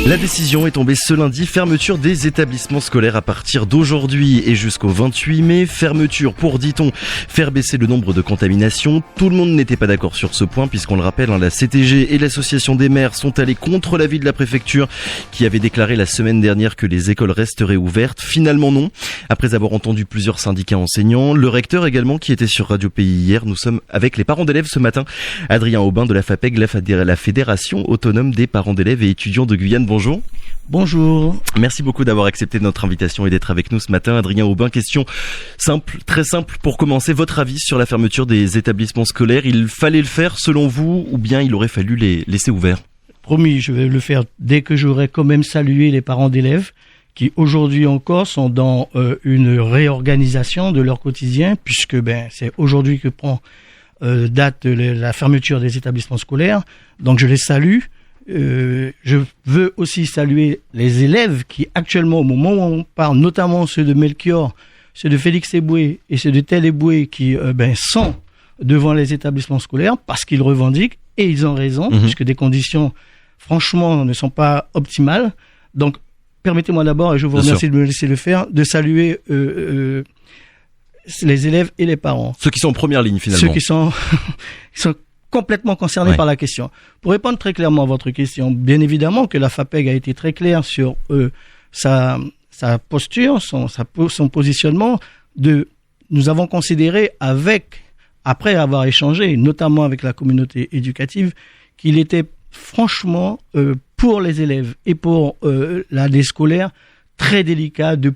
La décision est tombée ce lundi, fermeture des établissements scolaires à partir d'aujourd'hui et jusqu'au 28 mai. Fermeture pour, dit-on, faire baisser le nombre de contaminations. Tout le monde n'était pas d'accord sur ce point puisqu'on le rappelle, la CTG et l'association des maires sont allés contre l'avis de la préfecture qui avait déclaré la semaine dernière que les écoles resteraient ouvertes. Finalement non. Après avoir entendu plusieurs syndicats enseignants, le recteur également qui était sur Radio Pays hier, nous sommes avec les parents d'élèves ce matin. Adrien Aubin de la FAPEG, la Fédération autonome des parents d'élèves et étudiants de Guyane. Bonjour. Bonjour. Merci beaucoup d'avoir accepté notre invitation et d'être avec nous ce matin. Adrien Aubin, question simple, très simple pour commencer. Votre avis sur la fermeture des établissements scolaires, il fallait le faire selon vous ou bien il aurait fallu les laisser ouverts? Promis, je vais le faire dès que j'aurai quand même salué les parents d'élèves qui aujourd'hui encore sont dans une réorganisation de leur quotidien puisque c'est aujourd'hui que prend date la fermeture des établissements scolaires. Donc je les salue. Je veux aussi saluer les élèves qui actuellement, au moment où on parle, notamment ceux de Melchior, ceux de Félix Eboué et ceux de Tel Eboué qui sont devant les établissements scolaires parce qu'ils revendiquent et ils ont raison puisque des conditions franchement ne sont pas optimales. Donc permettez-moi d'abord, et je vous remercie de me laisser le faire, de saluer les élèves et les parents. Ceux qui sont en première ligne finalement. Ceux qui sont complètement concernés par la question. Pour répondre très clairement à votre question, bien évidemment que la FAPEG a été très claire sur sa posture, son positionnement. Nous avons considéré après avoir échangé, notamment avec la communauté éducative, qu'il était franchement pour les élèves et pour l'année scolaire très délicat de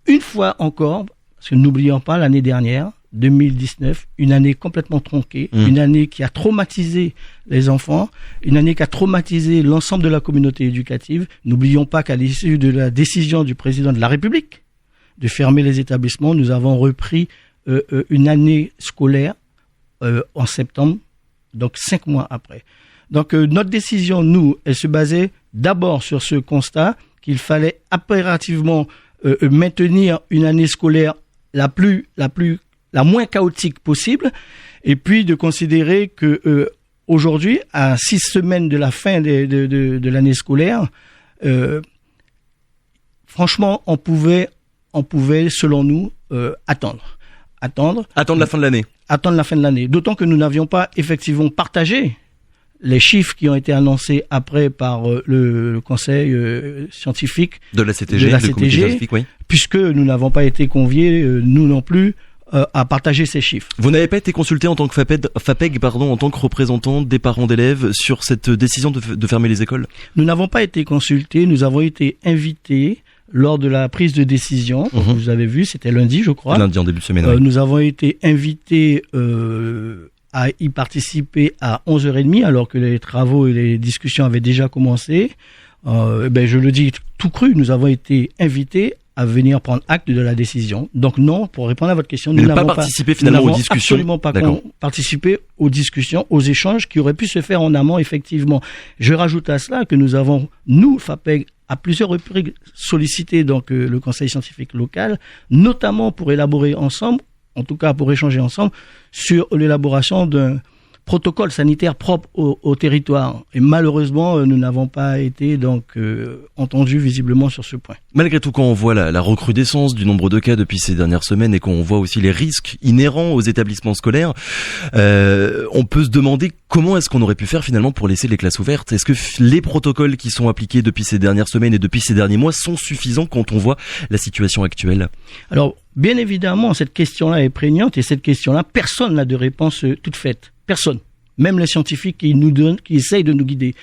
une fois encore, parce que n'oublions pas l'année dernière, 2019, une année complètement tronquée, une année qui a traumatisé les enfants, une année qui a traumatisé l'ensemble de la communauté éducative. N'oublions pas qu'à l'issue de la décision du président de la République de fermer les établissements, nous avons repris une année scolaire en septembre, donc 5 mois après. Donc notre décision, elle se basait d'abord sur ce constat qu'il fallait impérativement maintenir une année scolaire la moins chaotique possible, et puis de considérer que aujourd'hui, à 6 semaines de la fin de l'année scolaire, franchement, on pouvait, selon nous, attendre la fin de l'année. Attendre la fin de l'année. D'autant que nous n'avions pas effectivement partagé les chiffres qui ont été annoncés après par le conseil scientifique de la CTG, oui. Puisque nous n'avons pas été conviés, nous non plus, à partager ces chiffres. Vous n'avez pas été consulté en tant que FAPEG, en tant que représentant des parents d'élèves sur cette décision de fermer les écoles? Nous n'avons pas été consultés, nous avons été invités lors de la prise de décision. Vous avez vu, c'était lundi, je crois. Lundi en début de semaine, oui. Nous avons été invités à y participer à 11h30 alors que les travaux et les discussions avaient déjà commencé. Je le dis tout cru, nous avons été invités à venir prendre acte de la décision. Donc non, pour répondre à votre question, nous n'avons pas participé finalement aux discussions. Absolument pas participé aux discussions, aux échanges qui auraient pu se faire en amont, effectivement. Je rajoute à cela que nous avons, nous, FAPEG, à plusieurs reprises sollicité donc le conseil scientifique local, notamment pour élaborer ensemble, en tout cas pour échanger ensemble, sur l'élaboration d'un protocole sanitaire propre au territoire. Et malheureusement, nous n'avons pas été donc entendus visiblement sur ce point. Malgré tout, quand on voit la recrudescence du nombre de cas depuis ces dernières semaines et qu'on voit aussi les risques inhérents aux établissements scolaires, on peut se demander comment est-ce qu'on aurait pu faire finalement pour laisser les classes ouvertes. Est-ce que les protocoles qui sont appliqués depuis ces dernières semaines et depuis ces derniers mois sont suffisants quand on voit la situation actuelle? Alors, bien évidemment, cette question-là est prégnante et cette question-là, personne n'a de réponse toute faite. Personne. Même les scientifiques qui essayent de nous guider.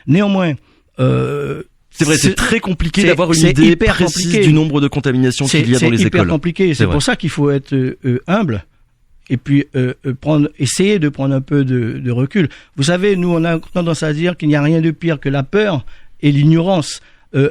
Néanmoins, c'est vrai, c'est très compliqué d'avoir une idée précise du nombre de contaminations qu'il y a dans les écoles. C'est hyper compliqué. C'est pour ça qu'il faut être humble et puis essayer de prendre un peu de recul. Vous savez, nous, on a tendance à dire qu'il n'y a rien de pire que la peur et l'ignorance.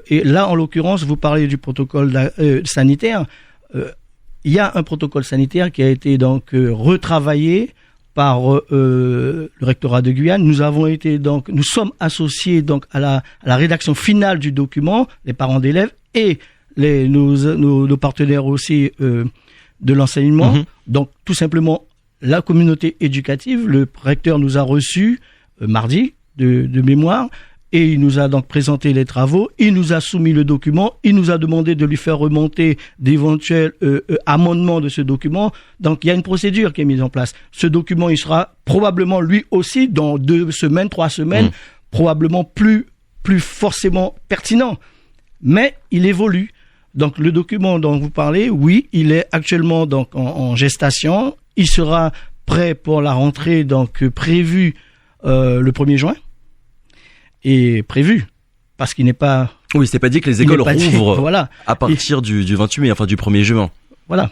Et là, en l'occurrence, vous parlez du protocole sanitaire. Il y a un protocole sanitaire qui a été donc retravaillé par le rectorat de Guyane. Nous sommes associés donc à la rédaction finale du document, les parents d'élèves et nos partenaires aussi de l'enseignement. Donc tout simplement la communauté éducative. Le recteur nous a reçus mardi, de mémoire. Et il nous a donc présenté les travaux, il nous a soumis le document, il nous a demandé de lui faire remonter d'éventuels amendements de ce document. Donc il y a une procédure qui est mise en place. Ce document, il sera probablement lui aussi dans 2 semaines, 3 semaines, probablement plus forcément pertinent. Mais il évolue. Donc le document dont vous parlez, oui, il est actuellement donc en gestation. Il sera prêt pour la rentrée donc prévue le 1er juin. Est prévu parce qu'il n'est pas. Oui, c'est pas dit que les écoles rouvrent voilà. à partir du 28 mai, enfin du 1er juin. Voilà.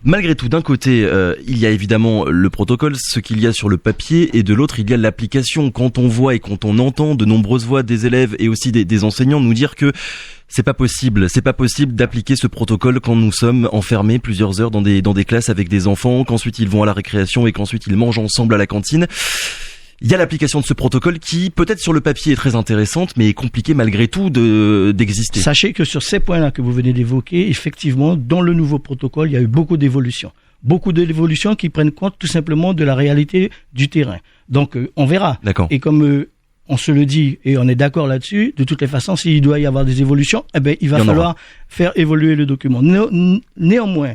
Malgré tout, d'un côté, il y a évidemment le protocole, ce qu'il y a sur le papier, et de l'autre, il y a l'application. Quand on voit et quand on entend de nombreuses voix des élèves et aussi des enseignants nous dire que c'est pas possible d'appliquer ce protocole quand nous sommes enfermés plusieurs heures dans des classes avec des enfants, qu'ensuite ils vont à la récréation et qu'ensuite ils mangent ensemble à la cantine. Il y a l'application de ce protocole qui, peut-être sur le papier, est très intéressante, mais est compliquée malgré tout d'exister. Sachez que sur ces points-là que vous venez d'évoquer, effectivement, dans le nouveau protocole, il y a eu beaucoup d'évolutions. Beaucoup d'évolutions qui prennent compte tout simplement de la réalité du terrain. Donc, on verra. D'accord. Et comme on se le dit et on est d'accord là-dessus, de toutes les façons, s'il doit y avoir des évolutions, il va falloir faire évoluer le document. Néanmoins,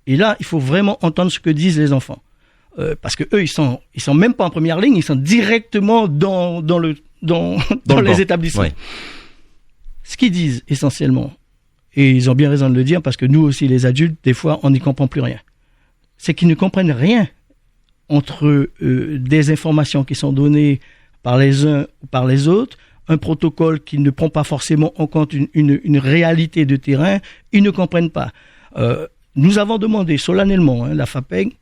et là, il faut vraiment entendre ce que disent les enfants. Parce que eux, ils sont même pas en première ligne, ils sont directement dans les établissements. Ouais. Ce qu'ils disent essentiellement, et ils ont bien raison de le dire, parce que nous aussi, les adultes, des fois, on n'y comprend plus rien. C'est qu'ils ne comprennent rien entre des informations qui sont données par les uns ou par les autres, un protocole qui ne prend pas forcément en compte une réalité de terrain, ils ne comprennent pas. Nous avons demandé solennellement, la FAPEG,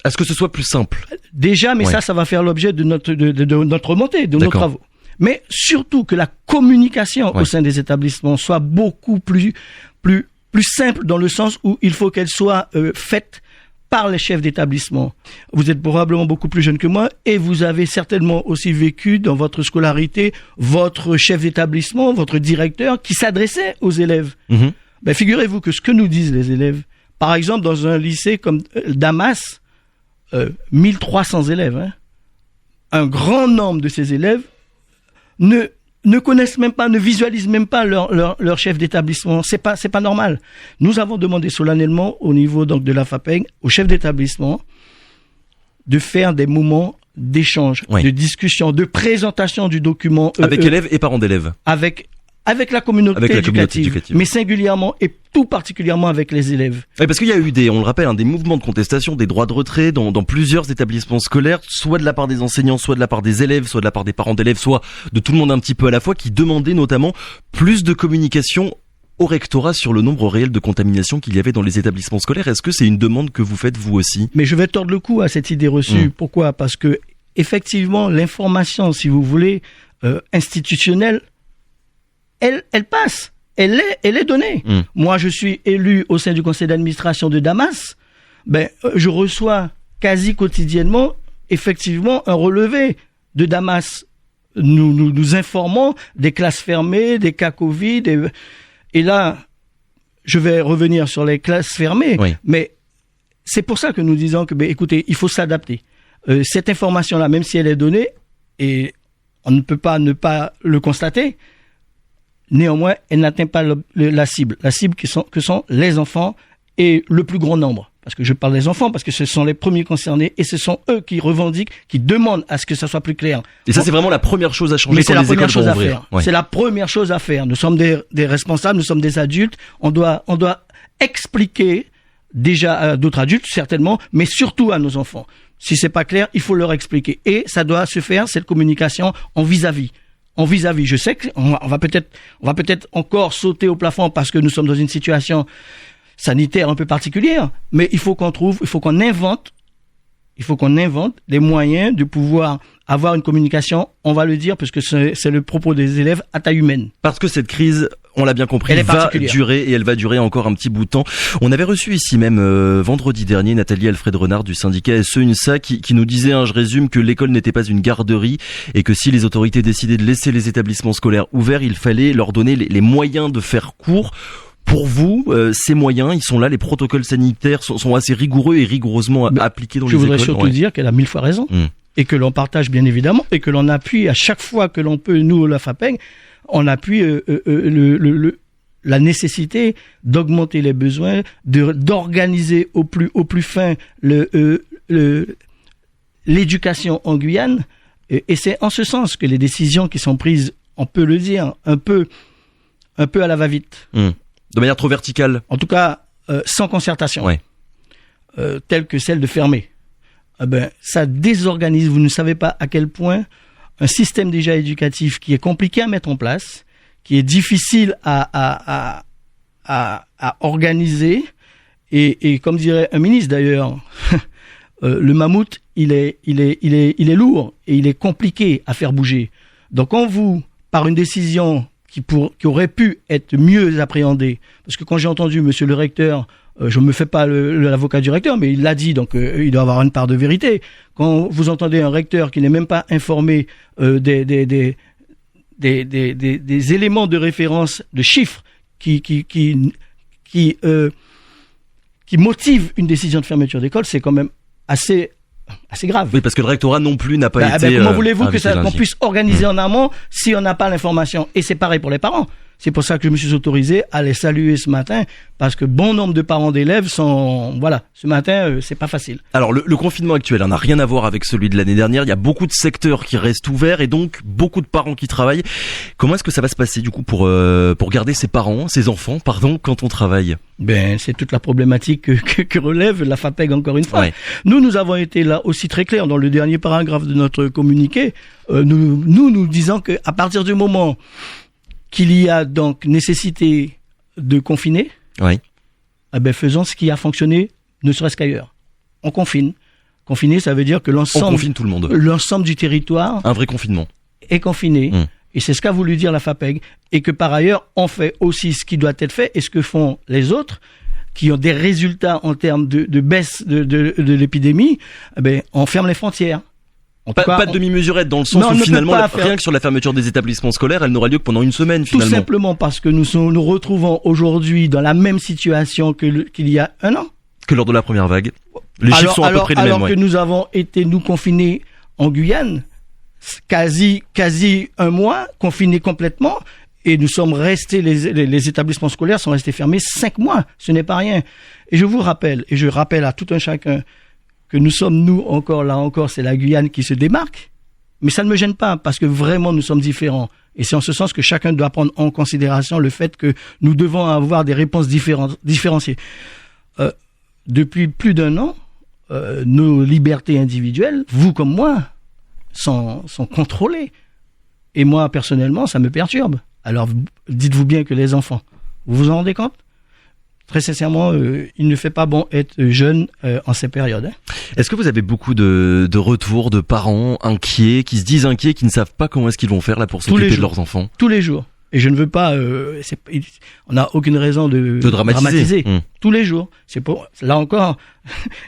à ce que ce soit plus simple. Déjà, mais ça va faire l'objet de notre remontée, de nos travaux. Mais surtout que la communication au sein des établissements soit beaucoup plus simple dans le sens où il faut qu'elle soit faite par les chefs d'établissement. Vous êtes probablement beaucoup plus jeune que moi et vous avez certainement aussi vécu dans votre scolarité votre chef d'établissement, votre directeur qui s'adressait aux élèves. Ben, figurez-vous que ce que nous disent les élèves, par exemple dans un lycée comme Damas, 1300 élèves, un grand nombre de ces élèves ne connaissent même pas, ne visualisent même pas leur chef d'établissement. C'est pas normal. Nous avons demandé solennellement au niveau donc de la FAPEG, au chef d'établissement, de faire des moments d'échange, de discussion, de présentation du document. Avec élèves et parents d'élèves. Avec la communauté éducative, mais singulièrement et tout particulièrement avec les élèves. Et parce qu'il y a eu on le rappelle, des mouvements de contestation, des droits de retrait dans plusieurs établissements scolaires, soit de la part des enseignants, soit de la part des élèves, soit de la part des parents d'élèves, soit de tout le monde un petit peu à la fois, qui demandaient notamment plus de communication au rectorat sur le nombre réel de contaminations qu'il y avait dans les établissements scolaires. Est-ce que c'est une demande que vous faites vous aussi? Mais je vais tordre le cou à cette idée reçue. Pourquoi? Parce que effectivement, l'information, si vous voulez, institutionnelle, elle passe, elle est donnée. Moi, je suis élu au sein du conseil d'administration de Damas. Je reçois quasi quotidiennement, effectivement, un relevé de Damas. Nous informons des classes fermées, des cas Covid. Et là, je vais revenir sur les classes fermées. Mais c'est pour ça que nous disons que, écoutez, il faut s'adapter. Cette information-là, même si elle est donnée, et on ne peut pas ne pas le constater, néanmoins, elle n'atteint pas la cible. La cible que sont les enfants et le plus grand nombre. Parce que je parle des enfants, parce que ce sont les premiers concernés et ce sont eux qui revendiquent, qui demandent à ce que ça soit plus clair. Et ça, c'est vraiment la première chose à changer quand les écoles vont ouvrir. C'est la première chose à faire. Nous sommes des responsables, nous sommes des adultes. On doit expliquer déjà à d'autres adultes, certainement, mais surtout à nos enfants. Si c'est pas clair, il faut leur expliquer. Et ça doit se faire, cette communication, en vis-à-vis. Je sais qu'on va peut-être encore sauter au plafond parce que nous sommes dans une situation sanitaire un peu particulière, mais il faut qu'on invente des moyens de pouvoir avoir une communication, on va le dire, parce que c'est le propos des élèves, à taille humaine. Parce que cette crise, on l'a bien compris, va durer et elle va durer encore un petit bout de temps. On avait reçu ici même vendredi dernier Nathalie Alfred Renard du syndicat SE-UNSA qui nous disait, je résume, que l'école n'était pas une garderie et que si les autorités décidaient de laisser les établissements scolaires ouverts, il fallait leur donner les moyens de faire court. Pour vous, ces moyens, ils sont là, les protocoles sanitaires sont assez rigoureux et rigoureusement appliqués dans les écoles. Je voudrais surtout dire qu'elle a 1000 fois raison. et que l'on partage bien évidemment, et que l'on appuie à chaque fois que l'on peut, nous, la FAPEG, on appuie la nécessité d'augmenter les besoins, d'organiser au plus fin l'éducation en Guyane, et c'est en ce sens que les décisions qui sont prises, on peut le dire, un peu à la va-vite. De manière trop verticale. En tout cas, sans concertation. Ouais. Telle que celle de fermer. Ça désorganise. Vous ne savez pas à quel point un système déjà éducatif qui est compliqué à mettre en place, qui est difficile à organiser, et comme dirait un ministre d'ailleurs, le mammouth, il est lourd et il est compliqué à faire bouger. Donc quand vous, par une décision qui aurait pu être mieux appréhendée, parce que quand j'ai entendu monsieur le recteur, je me fais pas l'avocat du recteur, mais il l'a dit, donc il doit avoir une part de vérité. Quand vous entendez un recteur qui n'est même pas informé des éléments de référence, de chiffres qui motivent une décision de fermeture d'école, c'est quand même assez grave. Oui, parce que le rectorat non plus n'a pas été. Comment voulez-vous qu'on puisse organiser en amont si on n'a pas l'information? Et c'est pareil pour les parents. C'est pour ça que je me suis autorisé à les saluer ce matin, parce que bon nombre de parents d'élèves sont, ce matin, c'est pas facile. Alors, le confinement actuel n'a rien à voir avec celui de l'année dernière. Il y a beaucoup de secteurs qui restent ouverts et donc beaucoup de parents qui travaillent. Comment est-ce que ça va se passer, du coup, pour garder ses enfants, quand on travaille? C'est toute la problématique que relève la FAPEG encore une fois. Ouais. Nous avons été là aussi très clairs dans le dernier paragraphe de notre communiqué. Nous disons que à partir du moment qu'il y a donc nécessité de confiner, oui. Faisons ce qui a fonctionné, ne serait-ce qu'ailleurs. On confine. Confiner, ça veut dire que on confine tout le monde. L'ensemble du territoire, un vrai confinement, est confiné. Et c'est ce qu'a voulu dire la FAPEG. Et que par ailleurs, on fait aussi ce qui doit être fait et ce que font les autres, qui ont des résultats en termes de baisse de l'épidémie. On ferme les frontières. Pas de demi-mesurette, dans le sens où finalement, rien que sur la fermeture des établissements scolaires, elle n'aura lieu que pendant une semaine finalement. Tout simplement parce que nous retrouvons aujourd'hui dans la même situation qu'il y a un an. Que lors de la première vague. Les chiffres sont à peu près les mêmes. Alors que nous avons été, confinés en Guyane, quasi un mois, confinés complètement, et nous sommes restés, les établissements scolaires sont restés fermés 5 mois. Ce n'est pas rien. Et je vous rappelle, et je rappelle à tout un chacun, que nous sommes, c'est la Guyane qui se démarque, mais ça ne me gêne pas, parce que vraiment nous sommes différents. Et c'est en ce sens que chacun doit prendre en considération le fait que nous devons avoir des réponses différenciées. Depuis plus d'un an, nos libertés individuelles, vous comme moi, sont contrôlées. Et moi, personnellement, ça me perturbe. Alors, dites-vous bien que les enfants, vous vous en rendez compte ? Très sincèrement, il ne fait pas bon être jeune en ces périodes. Est-ce que vous avez beaucoup de retours de parents inquiets, qui se disent inquiets, qui ne savent pas comment est-ce qu'ils vont faire là pour s'occuper de leurs enfants? Tous les jours. Et je ne veux pas, on n'a aucune raison de dramatiser. Tous les jours. Là encore,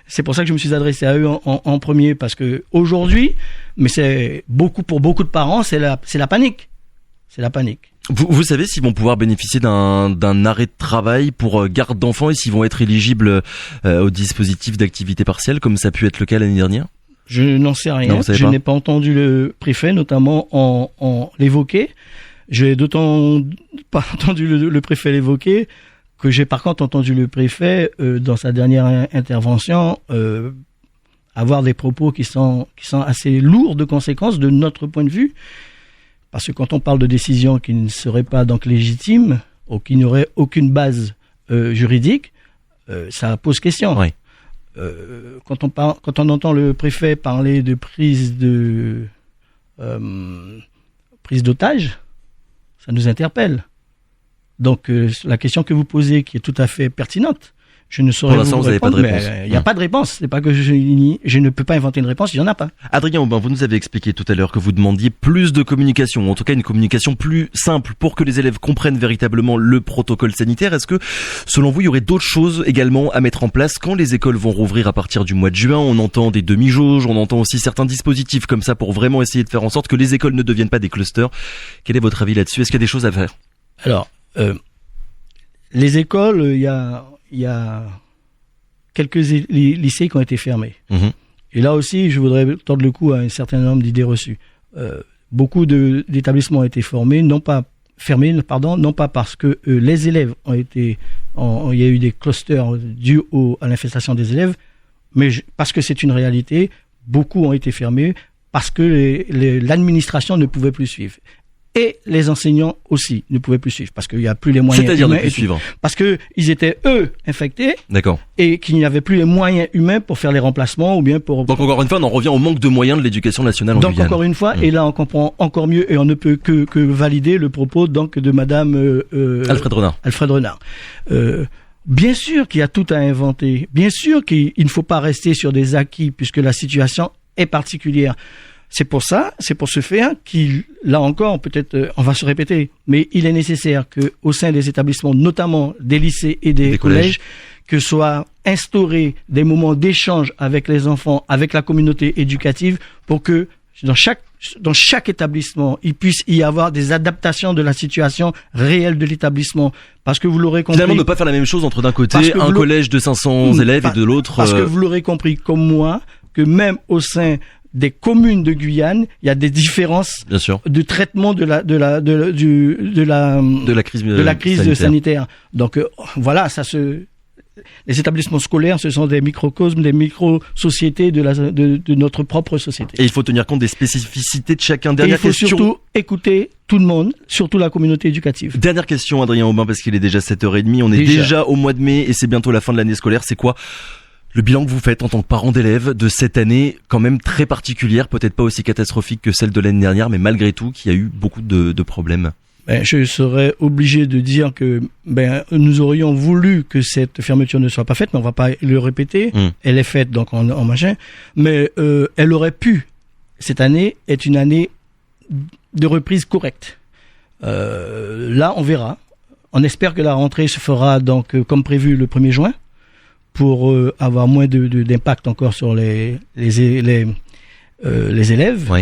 c'est pour ça que je me suis adressé à eux en premier, parce que aujourd'hui, mais c'est pour beaucoup de parents, c'est la panique. C'est la panique. Vous savez s'ils vont pouvoir bénéficier d'un arrêt de travail pour garde d'enfants et s'ils vont être éligibles au dispositif d'activité partielle, comme ça a pu être le cas l'année dernière? Je n'en sais rien. Je n'ai pas entendu le préfet, notamment, en l'évoquer. J'ai d'autant pas entendu le préfet l'évoquer que j'ai par contre entendu le préfet dans sa dernière intervention avoir des propos qui sont assez lourds de conséquences de notre point de vue, parce que quand on parle de décisions qui ne seraient pas donc légitimes ou qui n'auraient aucune base juridique, ça pose question. Oui. Quand on entend le préfet parler de prise d'otage, ça nous interpelle. Donc la question que vous posez, qui est tout à fait pertinente, je ne saurais vous répondre, mais il n'y a pas de réponse. C'est pas que je ne peux pas inventer une réponse, il n'y en a pas. Adrien Aubin, vous nous avez expliqué tout à l'heure que vous demandiez plus de communication, ou en tout cas une communication plus simple pour que les élèves comprennent véritablement le protocole sanitaire. Est-ce que, selon vous, il y aurait d'autres choses également à mettre en place quand les écoles vont rouvrir à partir du mois de juin? On entend des demi-jauges, on entend aussi certains dispositifs comme ça pour vraiment essayer de faire en sorte que les écoles ne deviennent pas des clusters. Quel est votre avis là-dessus? Est-ce qu'il y a des choses à faire? Alors, les écoles, il y a quelques lycées qui ont été fermés. Et là aussi, je voudrais tordre le cou à un certain nombre d'idées reçues. Beaucoup d'établissements ont été fermés, non pas parce que les élèves il y a eu des clusters dus à l'infestation des élèves, mais parce que c'est une réalité, beaucoup ont été fermés parce que l'administration ne pouvait plus suivre. Et les enseignants aussi ne pouvaient plus suivre parce qu'il n'y a plus les moyens C'est-à-dire humains. ne plus suivre. Parce que ils étaient eux infectés. D'accord. Et qu'il n'y avait plus les moyens humains pour faire les remplacements ou bien pour. Donc encore une fois, on en revient au manque de moyens de l'éducation nationale en Donc Guyane. encore une fois, et là on comprend encore mieux et on ne peut que valider le propos donc de Madame Alfred Renard. Alfred Renard. Bien sûr qu'il y a tout à inventer. Bien sûr qu'il ne faut pas rester sur des acquis puisque la situation est particulière. C'est pour ce fait qu'il, là encore, peut-être, on va se répéter, mais il est nécessaire que, au sein des établissements, notamment des lycées et des collèges, que soient instaurés des moments d'échange avec les enfants, avec la communauté éducative, pour que dans chaque établissement, il puisse y avoir des adaptations de la situation réelle de l'établissement. Parce que vous l'aurez compris. Finalement, ne pas faire la même chose entre d'un côté un collège de 500 élèves et de l'autre. Parce que vous l'aurez compris comme moi, que même au sein des communes de Guyane, il y a des différences de traitement de la crise sanitaire. Donc voilà, les établissements scolaires, ce sont des microcosmes, des micro-sociétés de notre propre société. Et il faut tenir compte des spécificités de chacun. Dernière question. Il faut surtout écouter tout le monde, surtout la communauté éducative. Dernière question, Adrien Aubin, parce qu'il est déjà 7h30. On est déjà au mois de mai et c'est bientôt la fin de l'année scolaire. C'est quoi le bilan que vous faites en tant que parent d'élèves de cette année, quand même très particulière, peut-être pas aussi catastrophique que celle de l'année dernière, mais malgré tout, qui a eu beaucoup de problèmes? Je serais obligé de dire que nous aurions voulu que cette fermeture ne soit pas faite, mais on va pas le répéter. Elle est faite donc en machin, mais elle aurait pu cette année être une année de reprise correcte. Là, on verra. On espère que la rentrée se fera donc comme prévu le 1er juin. Pour avoir moins d'impact encore sur les élèves,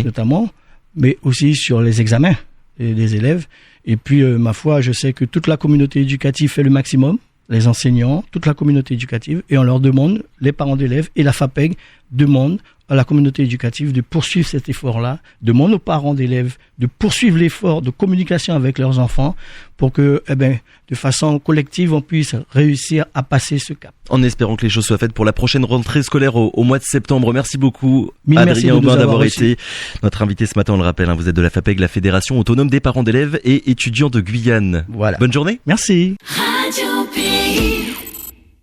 notamment, mais aussi sur les examens des élèves. Et puis, ma foi, je sais que toute la communauté éducative fait le maximum, les enseignants, toute la communauté éducative, et on leur demande, les parents d'élèves et la FAPEG demandent à la communauté éducative de poursuivre cet effort-là, demande aux parents d'élèves de poursuivre l'effort de communication avec leurs enfants pour que, de façon collective, on puisse réussir à passer ce cap. En espérant que les choses soient faites pour la prochaine rentrée scolaire au mois de septembre. Merci beaucoup, Adrien Aubin, d'avoir été notre invité ce matin. On le rappelle, vous êtes de la FAPEG, la Fédération autonome des parents d'élèves et étudiants de Guyane. Voilà. Bonne journée. Merci. Radio